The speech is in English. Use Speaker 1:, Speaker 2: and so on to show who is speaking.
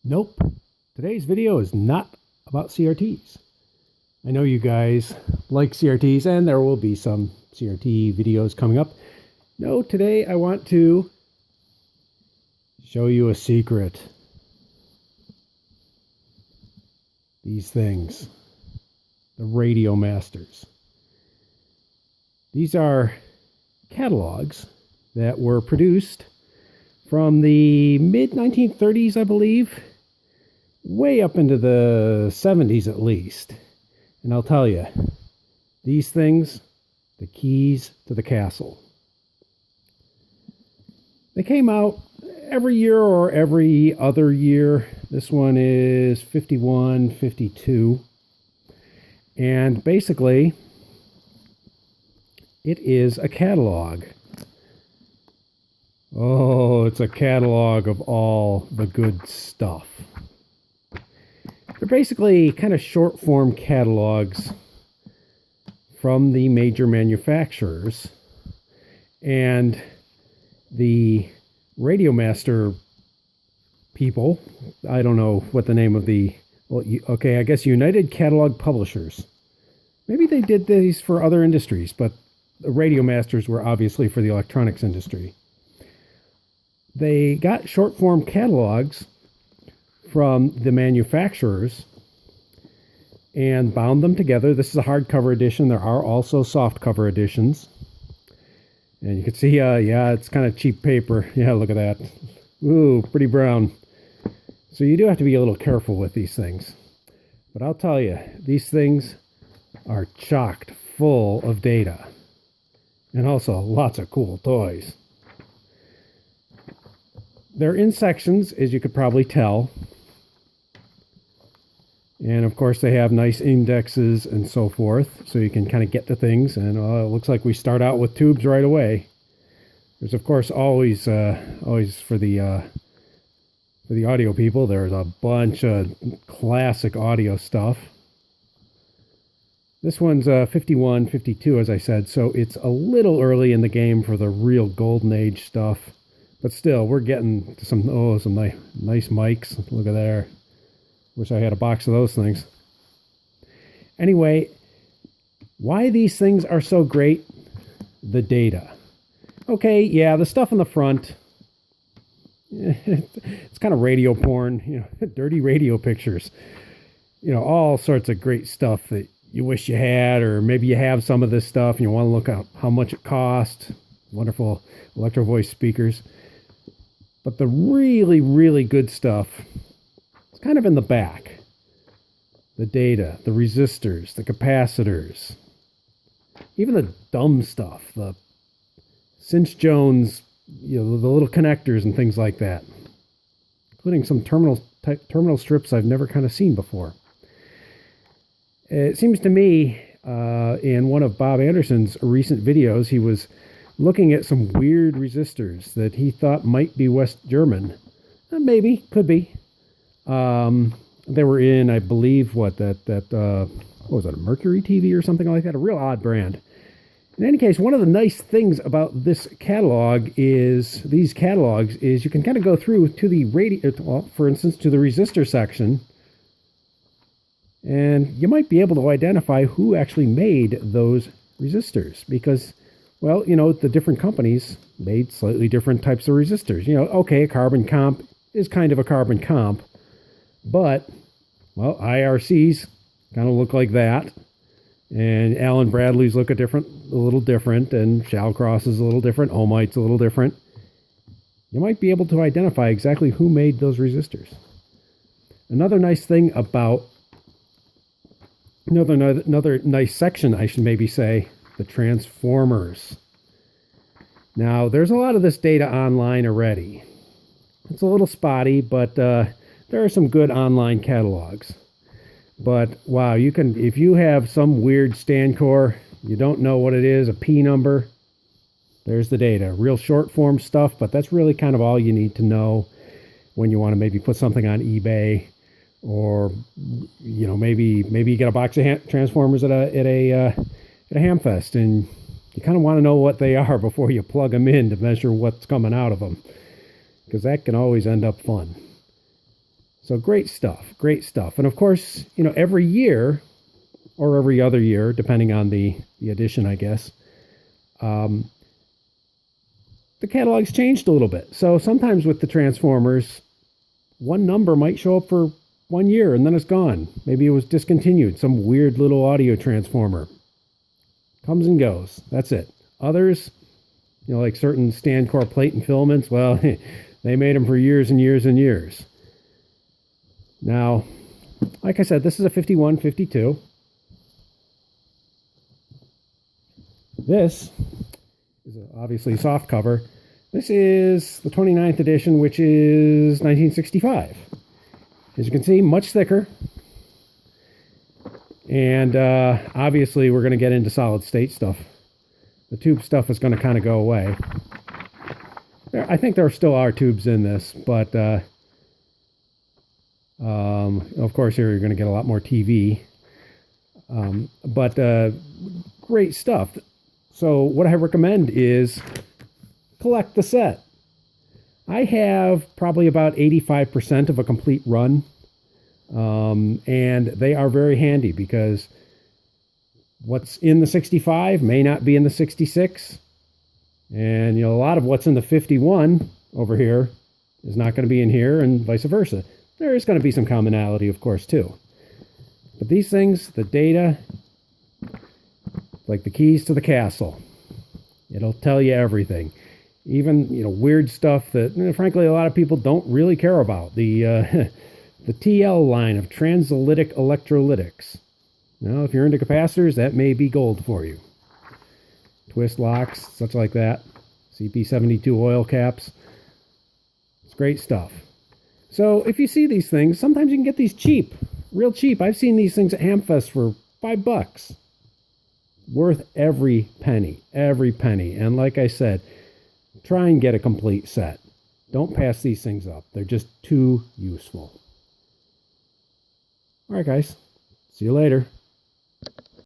Speaker 1: Nope. Today's video is not about CRTs. I know you guys like CRTs, and there will be some CRT videos coming up. No, today I want to show you a secret. These things, the Radio Masters. These are catalogs that were produced from the mid-1930s, I believe, way up into the 70s at least. And I'll tell you, these things, the keys to the castle. They came out every year or every other year. This one is 51, 52. And basically, it is a catalog. Oh, it's a catalog of all the good stuff. They're basically kind of short form catalogs from the major manufacturers. And the Radio Master people, I don't know what the name of the, well, okay, I guess United Catalog Publishers. Maybe they did these for other industries, but the Radio Masters were obviously for the electronics industry. They got short form catalogs from the manufacturers and bound them together. This is a hardcover edition. There are also softcover editions. And you can see, yeah, it's kind of cheap paper. Yeah, look at that. Ooh, pretty brown. So you do have to be a little careful with these things. But I'll tell you, these things are chocked full of data. And also lots of cool toys. They're in sections, as you could probably tell. And of course they have nice indexes and so forth, so you can kind of get to things. And it looks like we start out with tubes right away. There's of course always for the audio people, there's a bunch of classic audio stuff. This one's 51, 52, as I said, so it's a little early in the game for the real golden age stuff. But still, we're getting to some nice mics. Look at there. Wish I had a box of those things. Anyway, why these things are so great? The data. Okay, yeah, the stuff in the front, it's kind of radio porn, dirty radio pictures. All sorts of great stuff that you wish you had, or maybe you have some of this stuff and you want to look at how much it cost. Wonderful Electro Voice speakers. But the really, really good stuff, it's kind of in the back. The data, the resistors, the capacitors, even the dumb stuff, the Cinch Jones, the little connectors and things like that, including some terminal strips I've never kind of seen before. It seems to me, in one of Bob Anderson's recent videos, he was looking at some weird resistors that he thought might be West German. Maybe, could be. They were in, I believe, what was it, a Mercury TV or something like that? A real odd brand. In any case, one of the nice things about these catalogs is you can kind of go through to the for instance, to the resistor section, and you might be able to identify who actually made those resistors, because, well, the different companies made slightly different types of resistors. Okay, a carbon comp is kind of a carbon comp, but, well, IRCs kind of look like that, and Allen Bradley's look a little different, and Shallcross is a little different, Ohmite's a little different. You might be able to identify exactly who made those resistors. Another nice thing about, another nice section, I should maybe say, the transformers. Now, there's a lot of this data online already. It's a little spotty, but there are some good online catalogs. But wow, if you have some weird Stancor, you don't know what it is, a P number, there's the data. Real short form stuff, but that's really kind of all you need to know when you want to maybe put something on eBay, or maybe you get a box of transformers at a Hamfest, and you kind of want to know what they are before you plug them in to measure what's coming out of them, because that can always end up fun. So great stuff, great stuff. And of course, every year or every other year, depending on the edition, I guess, the catalog's changed a little bit. So sometimes with the Transformers, one number might show up for 1 year and then it's gone. Maybe it was discontinued. Some weird little audio transformer comes and goes. That's it. Others, like certain Standcore plate and filaments, well, they made them for years and years and years. Now, like I said, this is a 51, 52. This is obviously soft cover. This is the 29th edition, which is 1965. As you can see, much thicker. And obviously, we're going to get into solid state stuff. The tube stuff is going to kind of go away. I think there still are tubes in this, but of course, here you're going to get a lot more TV. But great stuff. So what I recommend is collect the set. I have probably about 85% of a complete run. And they are very handy because what's in the 65 may not be in the 66. And, a lot of what's in the 51 over here is not going to be in here and vice versa. There is going to be some commonality, of course, too. But these things, the data, like the keys to the castle, it'll tell you everything. Even, weird stuff that, frankly, a lot of people don't really care about. The TL line of translytic electrolytics. Now, if you're into capacitors, that may be gold for you. Twist locks, such like that. CP72 oil caps. It's great stuff. So if you see these things, sometimes you can get these cheap, real cheap. I've seen these things at Hamfest for $5. Worth every penny, every penny. And like I said, try and get a complete set. Don't pass these things up. They're just too useful. All right, guys. See you later.